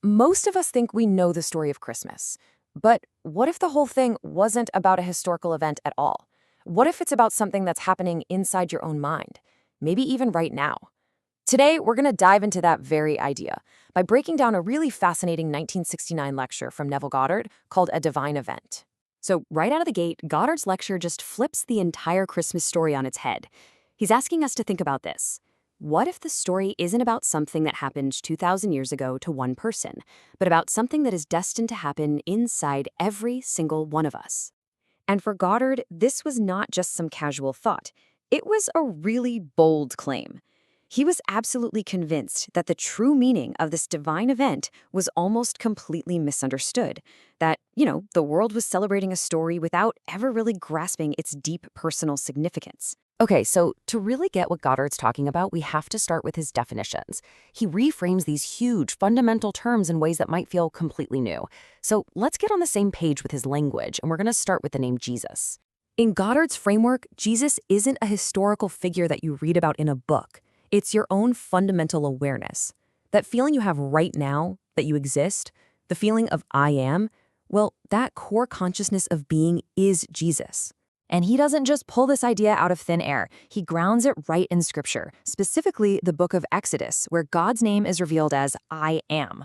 Most of us think we know the story of Christmas. But what if the whole thing wasn't about a historical event at all? What if it's about something that's happening inside your own mind? Maybe even right now. Today, we're going to dive into that very idea by breaking down a really fascinating 1969 lecture from Neville Goddard called A Divine Event. So, right out of the gate, Goddard's lecture just flips the entire Christmas story on its head. He's asking us to think about this. What if the story isn't about something that happened 2,000 years ago to one person, but about something that is destined to happen inside every single one of us? And for Goddard, this was not just some casual thought. It was a really bold claim. He was absolutely convinced that the true meaning of this divine event was almost completely misunderstood. That, the world was celebrating a story without ever really grasping its deep personal significance. Okay, so to really get what Goddard's talking about, we have to start with his definitions. He reframes these huge, fundamental terms in ways that might feel completely new. So let's get on the same page with his language, and we're going to start with the name Jesus. In Goddard's framework, Jesus isn't a historical figure that you read about in a book. It's your own fundamental awareness. That feeling you have right now, that you exist, the feeling of I am, well, that core consciousness of being is Jesus. And he doesn't just pull this idea out of thin air. He grounds it right in Scripture, specifically the book of Exodus, where God's name is revealed as I am.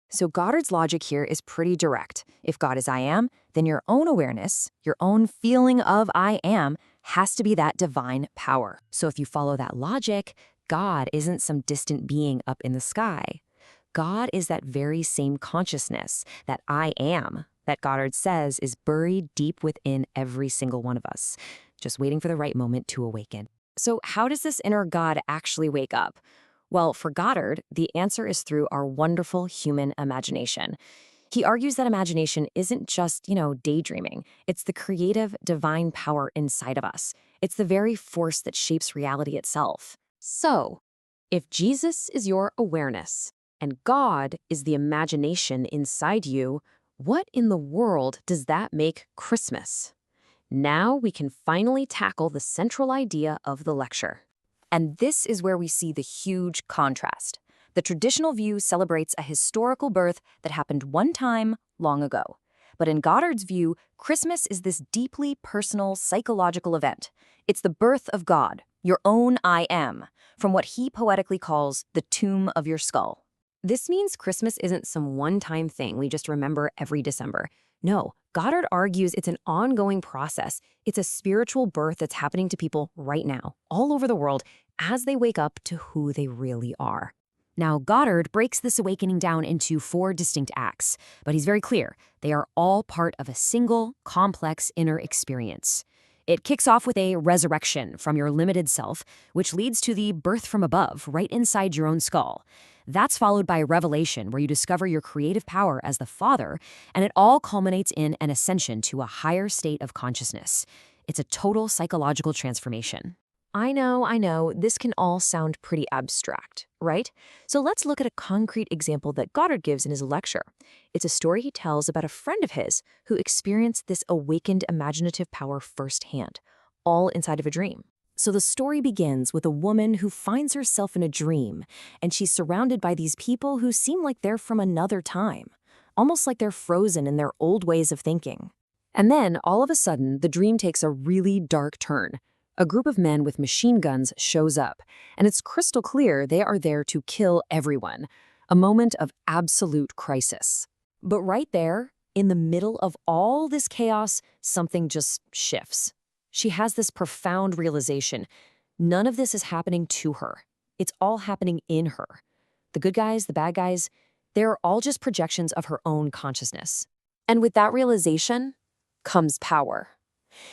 So Goddard's logic here is pretty direct. If God is I am, then your own awareness, your own feeling of I am, has to be that divine power. So if you follow that logic, God isn't some distant being up in the sky. God is that very same consciousness, that I am, that Goddard says is buried deep within every single one of us, just waiting for the right moment to awaken. So how does this inner God actually wake up? Well, for Goddard, the answer is through our wonderful human imagination. He argues that imagination isn't just, daydreaming. It's the creative, divine power inside of us. It's the very force that shapes reality itself. So, if Jesus is your awareness and God is the imagination inside you, what in the world does that make Christmas? Now we can finally tackle the central idea of the lecture. And this is where we see the huge contrast. The traditional view celebrates a historical birth that happened one time long ago. But in Goddard's view, Christmas is this deeply personal psychological event. It's the birth of God, your own I am, from what he poetically calls the tomb of your skull. This means Christmas isn't some one-time thing we just remember every December. No, Goddard argues it's an ongoing process. It's a spiritual birth that's happening to people right now, all over the world, as they wake up to who they really are. Now, Goddard breaks this awakening down into 4 distinct acts, but he's very clear. They are all part of a single, complex inner experience. It kicks off with a resurrection from your limited self, which leads to the birth from above, right inside your own skull. That's followed by a revelation where you discover your creative power as the Father, and it all culminates in an ascension to a higher state of consciousness. It's a total psychological transformation. I know, this can all sound pretty abstract, right? So let's look at a concrete example that Goddard gives in his lecture. It's a story he tells about a friend of his who experienced this awakened imaginative power firsthand, all inside of a dream. So the story begins with a woman who finds herself in a dream, and she's surrounded by these people who seem like they're from another time, almost like they're frozen in their old ways of thinking. And then, all of a sudden, the dream takes a really dark turn. A group of men with machine guns shows up, and it's crystal clear they are there to kill everyone, a moment of absolute crisis. But right there, in the middle of all this chaos, something just shifts. She has this profound realization. None of this is happening to her. It's all happening in her. The good guys, the bad guys, they're all just projections of her own consciousness. And with that realization comes power.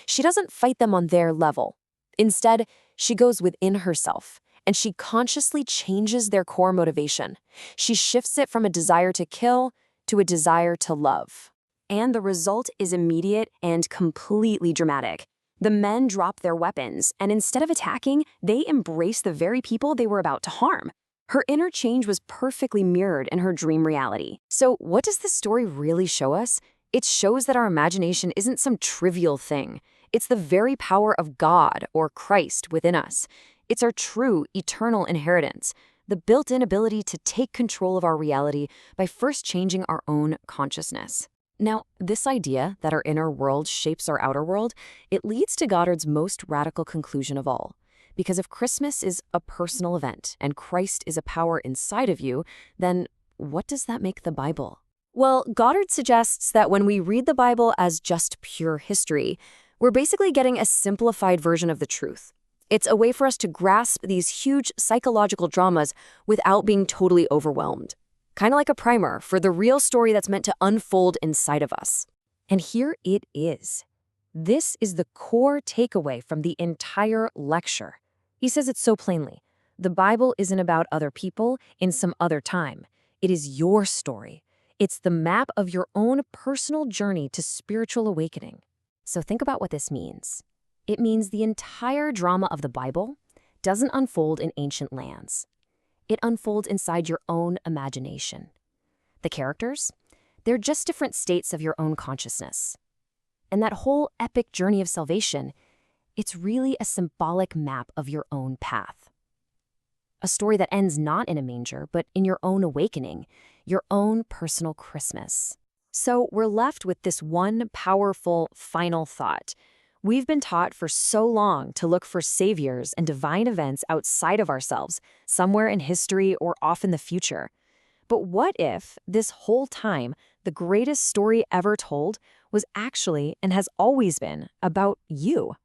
She doesn't fight them on their level. Instead, she goes within herself, and she consciously changes their core motivation. She shifts it from a desire to kill to a desire to love. And the result is immediate and completely dramatic. The men drop their weapons, and instead of attacking, they embrace the very people they were about to harm. Her inner change was perfectly mirrored in her dream reality. So what does this story really show us? It shows that our imagination isn't some trivial thing. It's the very power of God or Christ within us. It's our true, eternal inheritance. the built-in ability to take control of our reality by first changing our own consciousness. Now, this idea that our inner world shapes our outer world, it leads to Goddard's most radical conclusion of all. Because if Christmas is a personal event and Christ is a power inside of you, then what does that make the Bible? Well, Goddard suggests that when we read the Bible as just pure history, we're basically getting a simplified version of the truth. It's a way for us to grasp these huge psychological dramas without being totally overwhelmed. Kind of like a primer for the real story that's meant to unfold inside of us. And here it is. This is the core takeaway from the entire lecture. He says it so plainly. The Bible isn't about other people in some other time. It is your story. It's the map of your own personal journey to spiritual awakening. So think about what this means. It means the entire drama of the Bible doesn't unfold in ancient lands. It unfolds inside your own imagination. The characters? They're just different states of your own consciousness. And that whole epic journey of salvation, it's really a symbolic map of your own path. A story that ends not in a manger, but in your own awakening, your own personal Christmas. So we're left with this one powerful final thought. We've been taught for so long to look for saviors and divine events outside of ourselves, somewhere in history or off in the future. But what if, this whole time, the greatest story ever told was actually and has always been about you?